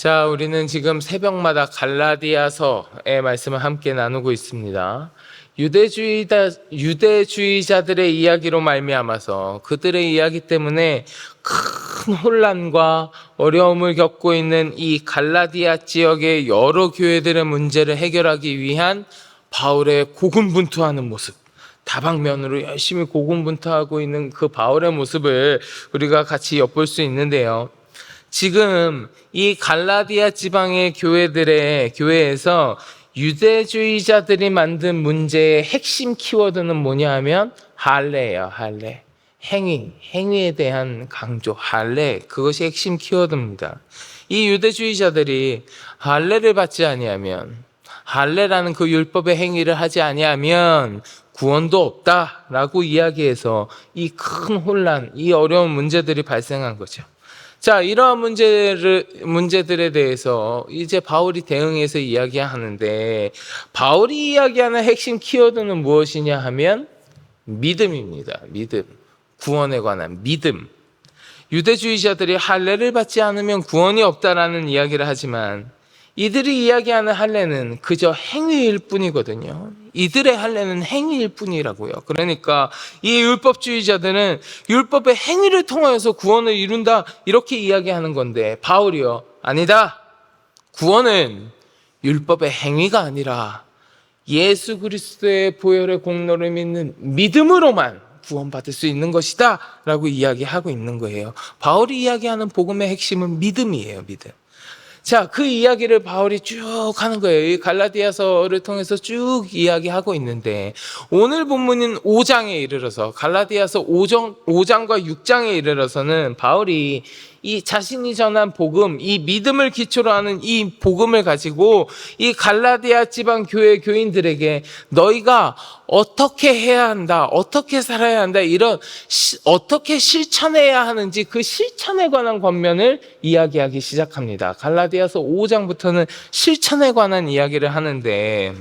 자, 우리는 지금 새벽마다 갈라디아서의 말씀을 함께 나누고 있습니다. 유대주의자들의 이야기로 말미암아서 그들의 이야기 때문에 큰 혼란과 어려움을 겪고 있는 이 갈라디아 지역의 여러 교회들의 문제를 해결하기 위한 바울의 고군분투하는 모습, 다방면으로 열심히 고군분투하고 있는 그 바울의 모습을 우리가 같이 엿볼 수 있는데요. 지금 이 갈라디아 지방의 교회에서 유대주의자들이 만든 문제의 핵심 키워드는 뭐냐 하면 할례예요. 할례. 행위에 대한 강조, 할례. 그것이 핵심 키워드입니다. 이 유대주의자들이 할례를 받지 아니하면, 할례라는 그 율법의 행위를 하지 아니하면 구원도 없다라고 이야기해서 이 큰 혼란, 이 어려운 문제들이 발생한 거죠. 자, 이러한 문제들에 대해서 이제 바울이 대응해서 이야기하는데, 바울이 이야기하는 핵심 키워드는 무엇이냐 하면 믿음입니다. 믿음. 구원에 관한 믿음. 유대주의자들이 할례를 받지 않으면 구원이 없다라는 이야기를 하지만 이들이 이야기하는 할례는 그저 행위일 뿐이거든요. 이들의 할례는 행위일 뿐이라고요. 그러니까 이 율법주의자들은 율법의 행위를 통하여서 구원을 이룬다 이렇게 이야기하는 건데, 바울이요, 아니다. 구원은 율법의 행위가 아니라 예수 그리스도의 보혈의 공로를 믿는 믿음으로만 구원받을 수 있는 것이다 라고 이야기하고 있는 거예요. 바울이 이야기하는 복음의 핵심은 믿음이에요. 믿음. 자, 그 이야기를 바울이 쭉 하는 거예요. 이 갈라디아서를 통해서 쭉 이야기하고 있는데, 오늘 본문인 5장에 이르러서, 갈라디아서 5장과 6장에 이르러서는 바울이 이 자신이 전한 복음, 이 믿음을 기초로 하는 이 복음을 가지고 이 갈라디아 지방 교회 교인들에게 너희가 어떻게 해야 한다, 어떻게 살아야 한다, 이런 어떻게 실천해야 하는지 그 실천에 관한 권면을 이야기하기 시작합니다. 갈라디아서 5장부터는 실천에 관한 이야기를 하는데,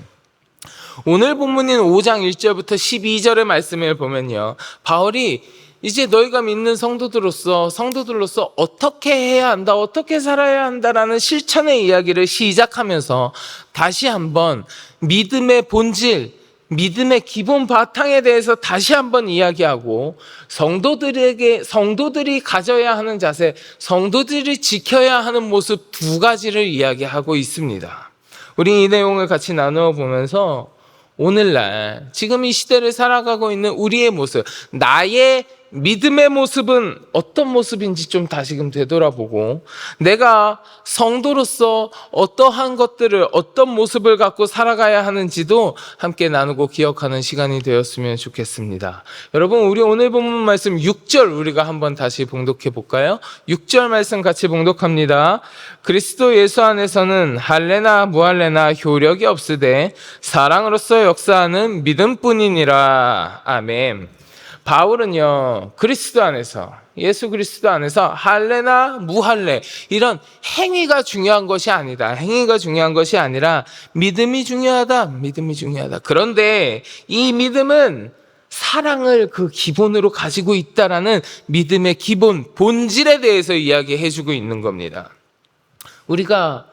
오늘 본문인 5장 1절부터 12절의 말씀을 보면요, 바울이 이제 너희가 믿는 성도들로서 어떻게 해야 한다, 어떻게 살아야 한다라는 실천의 이야기를 시작하면서 다시 한번 믿음의 본질, 믿음의 기본 바탕에 대해서 다시 한번 이야기하고, 성도들이 가져야 하는 자세, 성도들이 지켜야 하는 모습 두 가지를 이야기하고 있습니다. 우리 이 내용을 같이 나누어 보면서 오늘날 지금 이 시대를 살아가고 있는 우리의 모습, 나의 믿음의 모습은 어떤 모습인지 좀 다시금 되돌아보고, 내가 성도로서 어떠한 것들을, 어떤 모습을 갖고 살아가야 하는지도 함께 나누고 기억하는 시간이 되었으면 좋겠습니다. 여러분, 우리 오늘 본문 말씀 6절 우리가 한번 다시 봉독해 볼까요? 6절 말씀 같이 봉독합니다. 그리스도 예수 안에서는 할례나 무할례나 효력이 없으되 사랑으로서 역사하는 믿음뿐이니라. 아멘. 바울은요, 그리스도 안에서, 예수 그리스도 안에서 할례나 무할례, 이런 행위가 중요한 것이 아니다. 행위가 중요한 것이 아니라 믿음이 중요하다. 믿음이 중요하다. 그런데 이 믿음은 사랑을 그 기본으로 가지고 있다라는 믿음의 기본, 본질에 대해서 이야기해주고 있는 겁니다. 우리가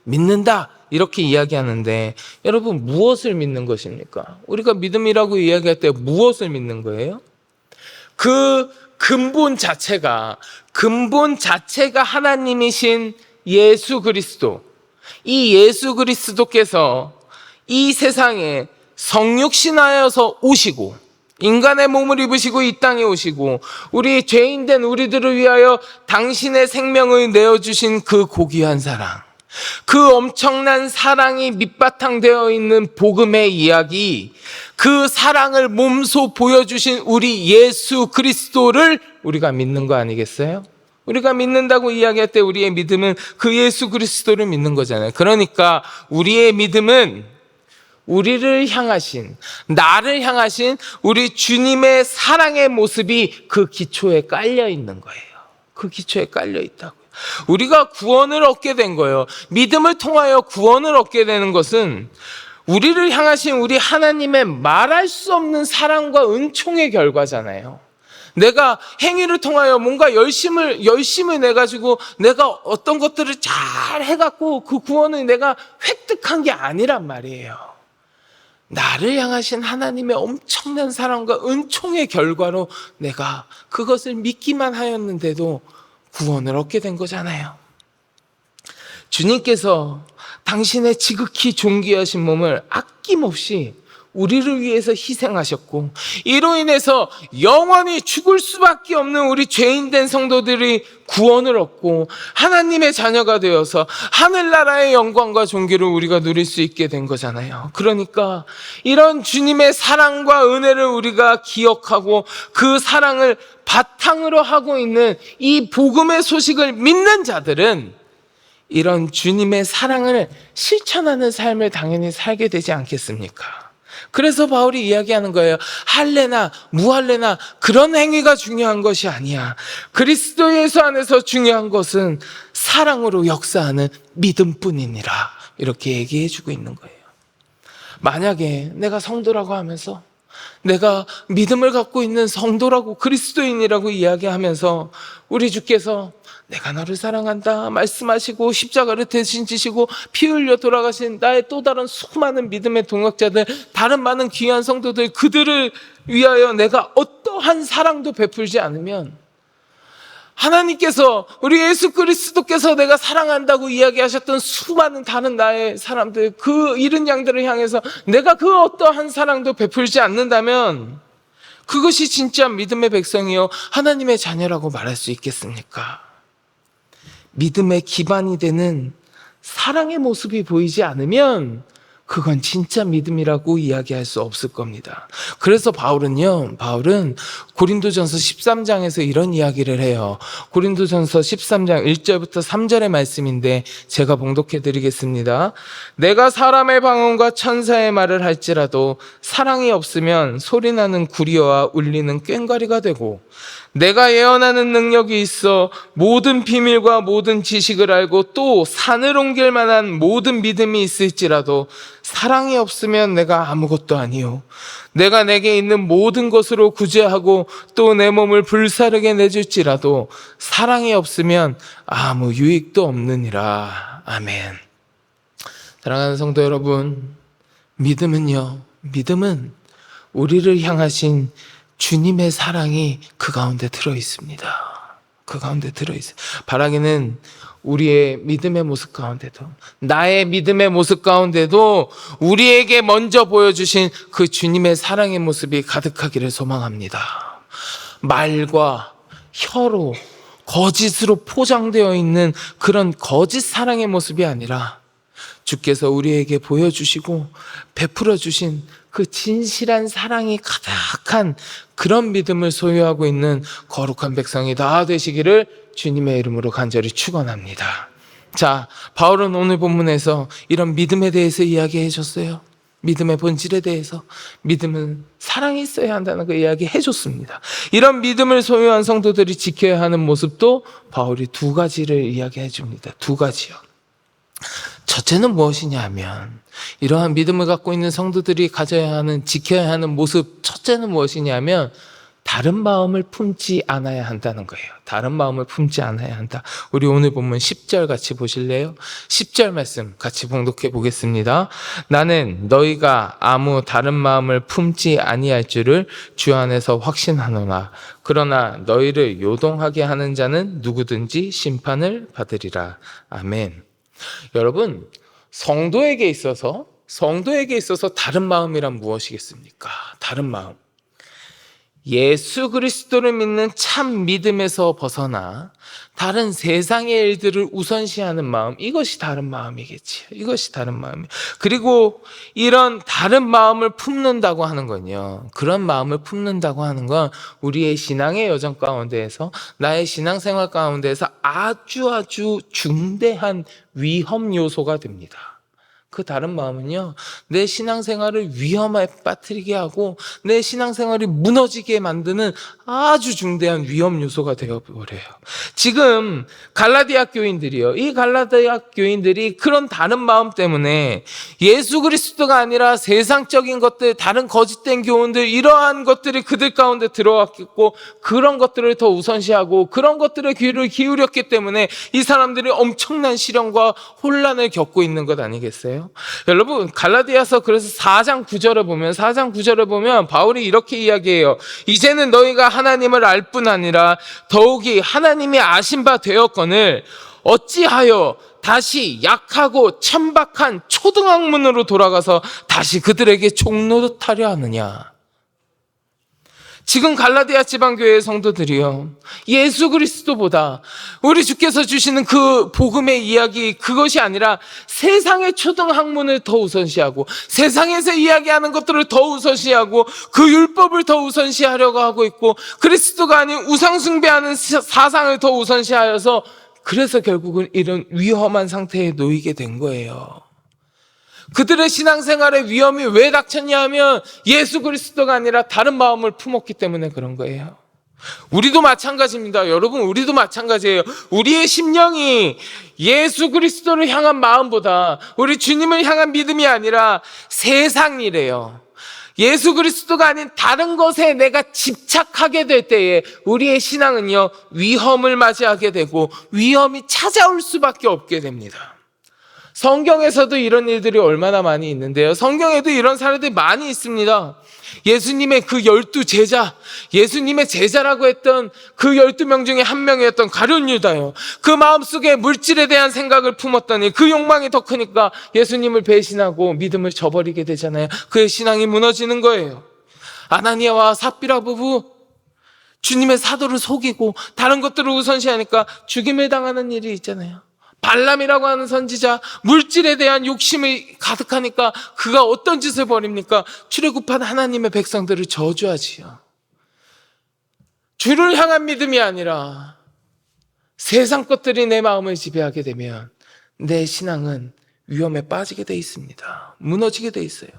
믿는다, 이렇게 이야기하는데, 여러분, 무엇을 믿는 것입니까? 우리가 믿음이라고 이야기할 때 무엇을 믿는 거예요? 그 근본 자체가 하나님이신 예수 그리스도, 이 예수 그리스도께서 이 세상에 성육신하여서 오시고, 인간의 몸을 입으시고 이 땅에 오시고, 우리 죄인된 우리들을 위하여 당신의 생명을 내어주신 그 고귀한 사랑, 그 엄청난 사랑이 밑바탕되어 있는 복음의 이야기, 그 사랑을 몸소 보여주신 우리 예수 그리스도를 우리가 믿는 거 아니겠어요? 우리가 믿는다고 이야기할 때 우리의 믿음은 그 예수 그리스도를 믿는 거잖아요. 그러니까 우리의 믿음은 우리를 향하신, 나를 향하신 우리 주님의 사랑의 모습이 그 기초에 깔려 있는 거예요. 그 기초에 깔려 있다고요. 우리가 구원을 얻게 된 거예요. 믿음을 통하여 구원을 얻게 되는 것은 우리를 향하신 우리 하나님의 말할 수 없는 사랑과 은총의 결과잖아요. 내가 행위를 통하여 뭔가 열심을 내가지고 내가 어떤 것들을 잘 해갖고 그 구원을 내가 획득한 게 아니란 말이에요. 나를 향하신 하나님의 엄청난 사랑과 은총의 결과로 내가 그것을 믿기만 하였는데도 구원을 얻게 된 거잖아요. 주님께서 당신의 지극히 존귀하신 몸을 아낌없이 우리를 위해서 희생하셨고, 이로 인해서 영원히 죽을 수밖에 없는 우리 죄인된 성도들이 구원을 얻고 하나님의 자녀가 되어서 하늘나라의 영광과 존귀를 우리가 누릴 수 있게 된 거잖아요. 그러니까 이런 주님의 사랑과 은혜를 우리가 기억하고 그 사랑을 바탕으로 하고 있는 이 복음의 소식을 믿는 자들은 이런 주님의 사랑을 실천하는 삶을 당연히 살게 되지 않겠습니까? 그래서 바울이 이야기하는 거예요. 할례나 무할례나 그런 행위가 중요한 것이 아니야. 그리스도 예수 안에서 중요한 것은 사랑으로 역사하는 믿음뿐이니라. 이렇게 얘기해 주고 있는 거예요. 만약에 내가 성도라고 하면서, 내가 믿음을 갖고 있는 성도라고, 그리스도인이라고 이야기하면서 우리 주께서 내가 너를 사랑한다 말씀하시고 십자가를 대신 지시고 피 흘려 돌아가신 나의 또 다른 수많은 믿음의 동역자들, 다른 많은 귀한 성도들, 그들을 위하여 내가 어떠한 사랑도 베풀지 않으면, 하나님께서, 우리 예수 그리스도께서 내가 사랑한다고 이야기하셨던 수많은 다른 나의 사람들, 그 잃은 양들을 향해서 내가 그 어떠한 사랑도 베풀지 않는다면 그것이 진짜 믿음의 백성이요 하나님의 자녀라고 말할 수 있겠습니까? 믿음의 기반이 되는 사랑의 모습이 보이지 않으면 그건 진짜 믿음이라고 이야기할 수 없을 겁니다. 그래서 바울은 고린도전서 13장에서 이런 이야기를 해요. 고린도전서 13장 1절부터 3절의 말씀인데 제가 봉독해 드리겠습니다. 내가 사람의 방언과 천사의 말을 할지라도 사랑이 없으면 소리나는 구리와 울리는 꽹과리가 되고, 내가 예언하는 능력이 있어 모든 비밀과 모든 지식을 알고 또 산을 옮길 만한 모든 믿음이 있을지라도 사랑이 없으면 내가 아무것도 아니요, 내가 내게 있는 모든 것으로 구제하고 또 내 몸을 불사르게 내줄지라도 사랑이 없으면 아무 유익도 없느니라. 아멘. 사랑하는 성도 여러분, 믿음은 우리를 향하신 주님의 사랑이 그 가운데 들어 있습니다. 그 가운데 들어 있어요. 바라기는 우리의 믿음의 모습 가운데도, 나의 믿음의 모습 가운데도 우리에게 먼저 보여주신 그 주님의 사랑의 모습이 가득하기를 소망합니다. 말과 혀로, 거짓으로 포장되어 있는 그런 거짓 사랑의 모습이 아니라 주께서 우리에게 보여주시고 베풀어 주신 그 진실한 사랑이 가득한 그런 믿음을 소유하고 있는 거룩한 백성이 다 되시기를 주님의 이름으로 간절히 축원합니다. 자, 바울은 오늘 본문에서 이런 믿음에 대해서 이야기해 줬어요. 믿음의 본질에 대해서, 믿음은 사랑이 있어야 한다는 거 이야기해 줬습니다. 이런 믿음을 소유한 성도들이 지켜야 하는 모습도 바울이 두 가지를 이야기해 줍니다. 두 가지요. 첫째는 무엇이냐 하면, 이러한 믿음을 갖고 있는 성도들이 가져야 하는, 지켜야 하는 모습, 첫째는 무엇이냐 하면 다른 마음을 품지 않아야 한다는 거예요. 다른 마음을 품지 않아야 한다. 우리 오늘 본문 10절 같이 보실래요? 10절 말씀 같이 봉독해 보겠습니다. 나는 너희가 아무 다른 마음을 품지 아니할 줄을 주 안에서 확신하노라. 그러나 너희를 요동하게 하는 자는 누구든지 심판을 받으리라. 아멘. 여러분, 성도에게 있어서 다른 마음이란 무엇이겠습니까? 다른 마음. 예수 그리스도를 믿는 참 믿음에서 벗어나 다른 세상의 일들을 우선시하는 마음, 이것이 다른 마음이겠지요. 이것이 다른 마음이에요. 그리고 이런 다른 마음을 품는다고 하는 건요, 그런 마음을 품는다고 하는 건 우리의 신앙의 여정 가운데에서, 나의 신앙생활 가운데에서 아주 중대한 위험 요소가 됩니다. 그 다른 마음은요, 내 신앙생활을 위험에 빠뜨리게 하고 내 신앙생활이 무너지게 만드는 아주 중대한 위험 요소가 되어버려요. 지금 갈라디아 교인들이요, 이 갈라디아 교인들이 그런 다른 마음 때문에 예수 그리스도가 아니라 세상적인 것들, 다른 거짓된 교훈들, 이러한 것들이 그들 가운데 들어왔겠고, 그런 것들을 더 우선시하고 그런 것들에 귀를 기울였기 때문에 이 사람들이 엄청난 시련과 혼란을 겪고 있는 것 아니겠어요? 여러분, 갈라디아서 그래서 4장 9절에 보면 바울이 이렇게 이야기해요. 이제는 너희가 하나님을 알 뿐 아니라 더욱이 하나님이 아신 바 되었거늘 어찌하여 다시 약하고 천박한 초등학문으로 돌아가서 다시 그들에게 종노릇하려 하느냐. 지금 갈라디아 지방교회의 성도들이요, 예수 그리스도보다 우리 주께서 주시는 그 복음의 이야기, 그것이 아니라 세상의 초등학문을 더 우선시하고 세상에서 이야기하는 것들을 더 우선시하고 그 율법을 더 우선시하려고 하고 있고, 그리스도가 아닌 우상숭배하는 사상을 더 우선시하여서, 그래서 결국은 이런 위험한 상태에 놓이게 된 거예요. 그들의 신앙생활에 위험이 왜 닥쳤냐 하면 예수 그리스도가 아니라 다른 마음을 품었기 때문에 그런 거예요. 우리도 마찬가지입니다. 여러분, 우리도 마찬가지예요. 우리의 심령이 예수 그리스도를 향한 마음보다 우리 주님을 향한 믿음이 아니라 세상이래요. 예수 그리스도가 아닌 다른 것에 내가 집착하게 될 때에 우리의 신앙은요, 위험을 맞이하게 되고 위험이 찾아올 수밖에 없게 됩니다. 성경에서도 이런 일들이 얼마나 많이 있는데요, 성경에도 이런 사례들이 많이 있습니다. 예수님의 그 12제자, 예수님의 제자라고 했던 그 12명 중에 한 명이었던 가룟 유다요, 그 마음속에 물질에 대한 생각을 품었더니 그 욕망이 더 크니까 예수님을 배신하고 믿음을 저버리게 되잖아요. 그의 신앙이 무너지는 거예요. 아나니아와 삽비라 부부, 주님의 사도를 속이고 다른 것들을 우선시하니까 죽임을 당하는 일이 있잖아요. 발람이라고 하는 선지자, 물질에 대한 욕심이 가득하니까 그가 어떤 짓을 벌입니까? 출애굽한 하나님의 백성들을 저주하지요. 주를 향한 믿음이 아니라 세상 것들이 내 마음을 지배하게 되면 내 신앙은 위험에 빠지게 돼 있습니다. 무너지게 돼 있어요.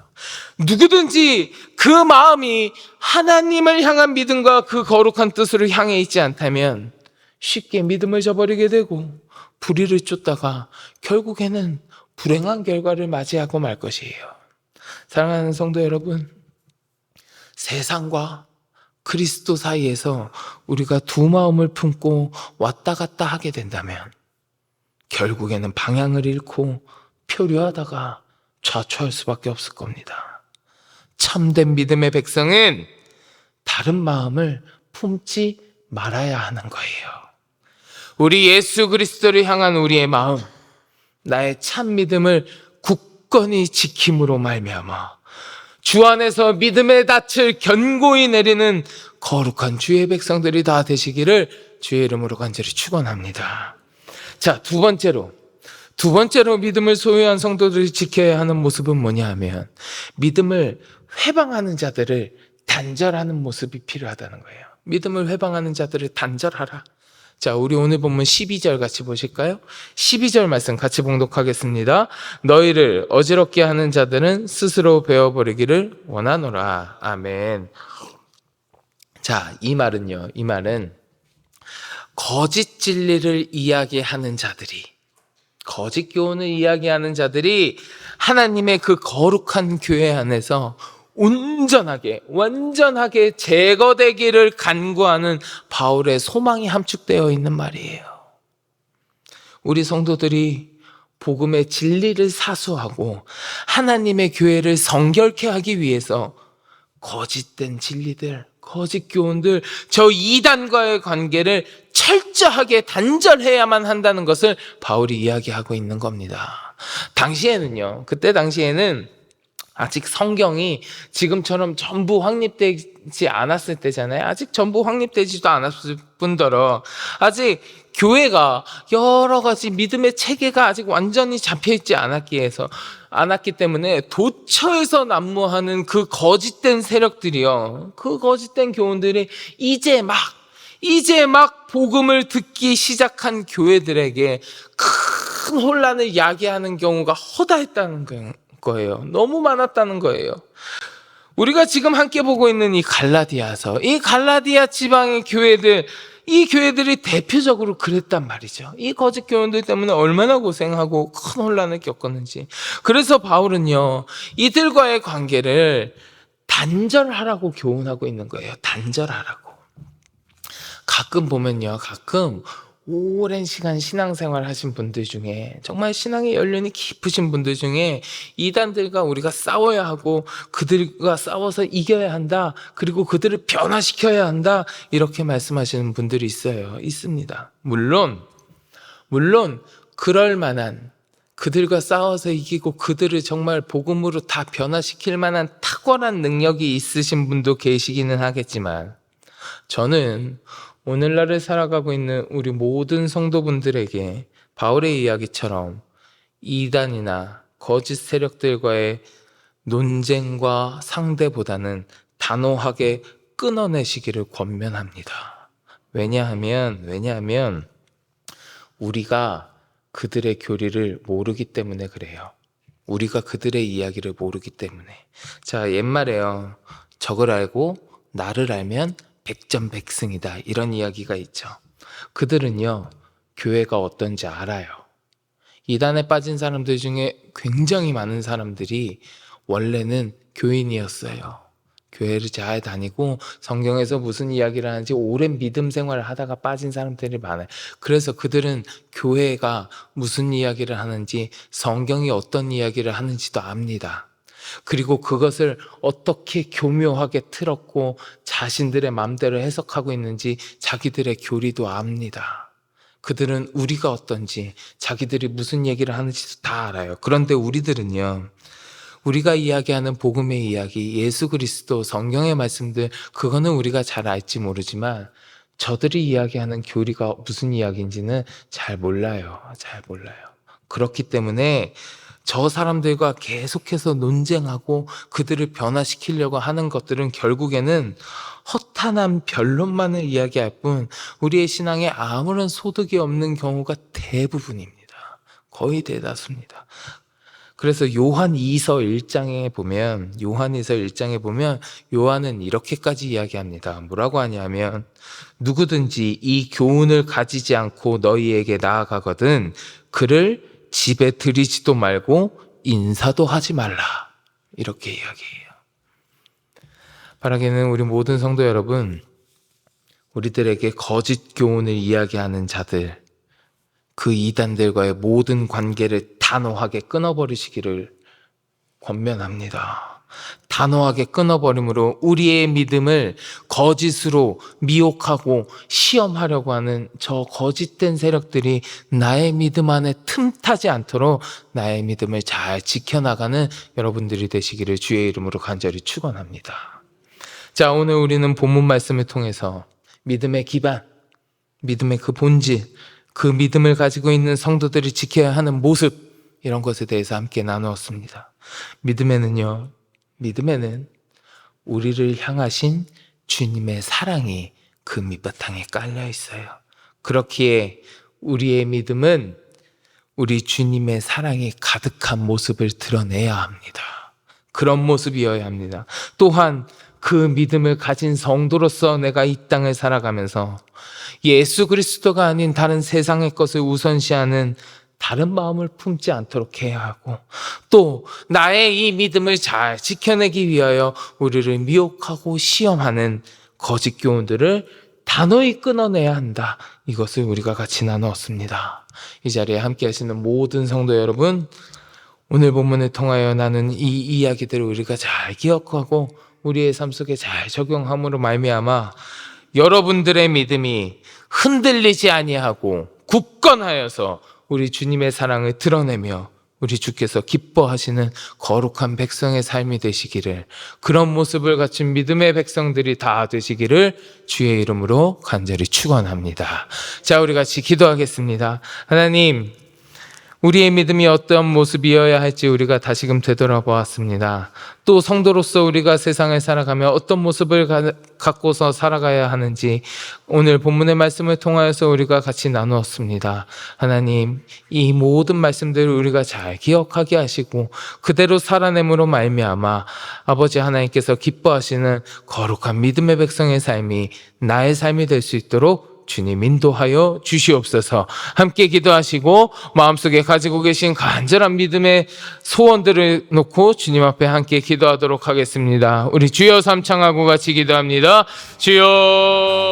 누구든지 그 마음이 하나님을 향한 믿음과 그 거룩한 뜻으로 향해 있지 않다면 쉽게 믿음을 저버리게 되고 불의를 쫓다가 결국에는 불행한 결과를 맞이하고 말 것이에요. 사랑하는 성도 여러분, 세상과 그리스도 사이에서 우리가 두 마음을 품고 왔다 갔다 하게 된다면 결국에는 방향을 잃고 표류하다가 좌초할 수밖에 없을 겁니다. 참된 믿음의 백성은 다른 마음을 품지 말아야 하는 거예요. 우리 예수 그리스도를 향한 우리의 마음, 나의 참 믿음을 굳건히 지킴으로 말미암아 주 안에서 믿음의 닻을 견고히 내리는 거룩한 주의 백성들이 다 되시기를 주의 이름으로 간절히 축원합니다. 자, 두 번째로 믿음을 소유한 성도들이 지켜야 하는 모습은 뭐냐 하면 믿음을 회방하는 자들을 단절하는 모습이 필요하다는 거예요. 믿음을 회방하는 자들을 단절하라. 자, 우리 오늘 본문 12절 같이 보실까요? 12절 말씀 같이 봉독하겠습니다. 너희를 어지럽게 하는 자들은 스스로 베어버리기를 원하노라. 아멘. 자, 이 말은 거짓 진리를 이야기하는 자들이, 거짓 교훈을 이야기하는 자들이 하나님의 그 거룩한 교회 안에서 완전하게 제거되기를 간구하는 바울의 소망이 함축되어 있는 말이에요. 우리 성도들이 복음의 진리를 사수하고 하나님의 교회를 성결케 하기 위해서 거짓된 진리들, 거짓 교훈들, 저 이단과의 관계를 철저하게 단절해야만 한다는 것을 바울이 이야기하고 있는 겁니다. 그때 당시에는 아직 성경이 지금처럼 전부 확립되지 않았을 때잖아요. 아직 전부 확립되지도 않았을 뿐더러 아직 교회가 여러 가지 믿음의 체계가 아직 완전히 잡혀있지 않았기 때문에 도처에서 난무하는 그 거짓된 세력들이요, 그 거짓된 교훈들이 이제 막 복음을 듣기 시작한 교회들에게 큰 혼란을 야기하는 경우가 허다했다는 거예요. 너무 많았다는 거예요. 우리가 지금 함께 보고 있는 이 갈라디아서, 이 갈라디아 지방의 교회들, 이 교회들이 대표적으로 그랬단 말이죠. 이 거짓 교원들 때문에 얼마나 고생하고 큰 혼란을 겪었는지. 그래서 바울은요, 이들과의 관계를 단절하라고 교훈하고 있는 거예요. 단절하라고. 가끔 보면요, 가끔 오랜 시간 신앙생활 하신 분들 중에, 정말 신앙의 연륜이 깊으신 분들 중에 이단들과 우리가 싸워야 하고 그들과 싸워서 이겨야 한다, 그리고 그들을 변화시켜야 한다, 이렇게 말씀하시는 분들이 있습니다. 물론 그럴 만한, 그들과 싸워서 이기고 그들을 정말 복음으로 다 변화시킬 만한 탁월한 능력이 있으신 분도 계시기는 하겠지만, 저는 오늘날을 살아가고 있는 우리 모든 성도분들에게 바울의 이야기처럼 이단이나 거짓 세력들과의 논쟁과 상대보다는 단호하게 끊어내시기를 권면합니다. 왜냐하면 우리가 그들의 교리를 모르기 때문에 그래요. 우리가 그들의 이야기를 모르기 때문에. 자, 옛말에요, 적을 알고 나를 알면 백전백승이다, 이런 이야기가 있죠. 그들은요, 교회가 어떤지 알아요. 이단에 빠진 사람들 중에 굉장히 많은 사람들이 원래는 교인이었어요. 교회를 잘 다니고 성경에서 무슨 이야기를 하는지 오랜 믿음 생활을 하다가 빠진 사람들이 많아요. 그래서 그들은 교회가 무슨 이야기를 하는지, 성경이 어떤 이야기를 하는지도 압니다. 그리고 그것을 어떻게 교묘하게 틀었고 자신들의 마음대로 해석하고 있는지 자기들의 교리도 압니다. 그들은 우리가 어떤지, 자기들이 무슨 얘기를 하는지도 다 알아요. 그런데 우리들은요, 우리가 이야기하는 복음의 이야기, 예수 그리스도, 성경의 말씀들, 그거는 우리가 잘 알지 모르지만 저들이 이야기하는 교리가 무슨 이야기인지는 잘 몰라요. 그렇기 때문에 저 사람들과 계속해서 논쟁하고 그들을 변화시키려고 하는 것들은 결국에는 허탄한 변론만을 이야기할 뿐 우리의 신앙에 아무런 소득이 없는 경우가 대부분입니다. 거의 대다수입니다. 그래서 요한 2서 1장에 보면 요한은 이렇게까지 이야기합니다. 뭐라고 하냐면, 누구든지 이 교훈을 가지지 않고 너희에게 나아가거든 그를 집에 들이지도 말고 인사도 하지 말라, 이렇게 이야기해요. 바라기는 우리 모든 성도 여러분, 우리들에게 거짓 교훈을 이야기하는 자들, 그 이단들과의 모든 관계를 단호하게 끊어버리시기를 권면합니다. 단호하게 끊어버림으로 우리의 믿음을 거짓으로 미혹하고 시험하려고 하는 저 거짓된 세력들이 나의 믿음 안에 틈타지 않도록 나의 믿음을 잘 지켜나가는 여러분들이 되시기를 주의 이름으로 간절히 축원합니다. 자, 오늘 우리는 본문 말씀을 통해서 믿음의 기반, 믿음의 그 본질, 그 믿음을 가지고 있는 성도들이 지켜야 하는 모습, 이런 것에 대해서 함께 나누었습니다. 믿음에는 우리를 향하신 주님의 사랑이 그 밑바탕에 깔려 있어요. 그렇기에 우리의 믿음은 우리 주님의 사랑이 가득한 모습을 드러내야 합니다. 그런 모습이어야 합니다. 또한 그 믿음을 가진 성도로서 내가 이 땅을 살아가면서 예수 그리스도가 아닌 다른 세상의 것을 우선시하는 다른 마음을 품지 않도록 해야 하고, 또 나의 이 믿음을 잘 지켜내기 위하여 우리를 미혹하고 시험하는 거짓 교훈들을 단호히 끊어내야 한다. 이것을 우리가 같이 나누었습니다. 이 자리에 함께 하시는 모든 성도 여러분, 오늘 본문을 통하여 나는 이 이야기들을 우리가 잘 기억하고 우리의 삶 속에 잘 적용함으로 말미암아 여러분들의 믿음이 흔들리지 아니하고 굳건하여서 우리 주님의 사랑을 드러내며 우리 주께서 기뻐하시는 거룩한 백성의 삶이 되시기를, 그런 모습을 갖춘 믿음의 백성들이 다 되시기를 주의 이름으로 간절히 축원합니다. 자, 우리 같이 기도하겠습니다. 하나님, 우리의 믿음이 어떤 모습이어야 할지 우리가 다시금 되돌아보았습니다. 또 성도로서 우리가 세상을 살아가며 어떤 모습을 갖고서 살아가야 하는지 오늘 본문의 말씀을 통하여서 우리가 같이 나누었습니다. 하나님, 이 모든 말씀들을 우리가 잘 기억하게 하시고 그대로 살아냄으로 말미암아 아버지 하나님께서 기뻐하시는 거룩한 믿음의 백성의 삶이 나의 삶이 될 수 있도록 주님 인도하여 주시옵소서. 함께 기도하시고 마음속에 가지고 계신 간절한 믿음의 소원들을 놓고 주님 앞에 함께 기도하도록 하겠습니다. 우리 주여 삼창하고 같이 기도합니다. 주여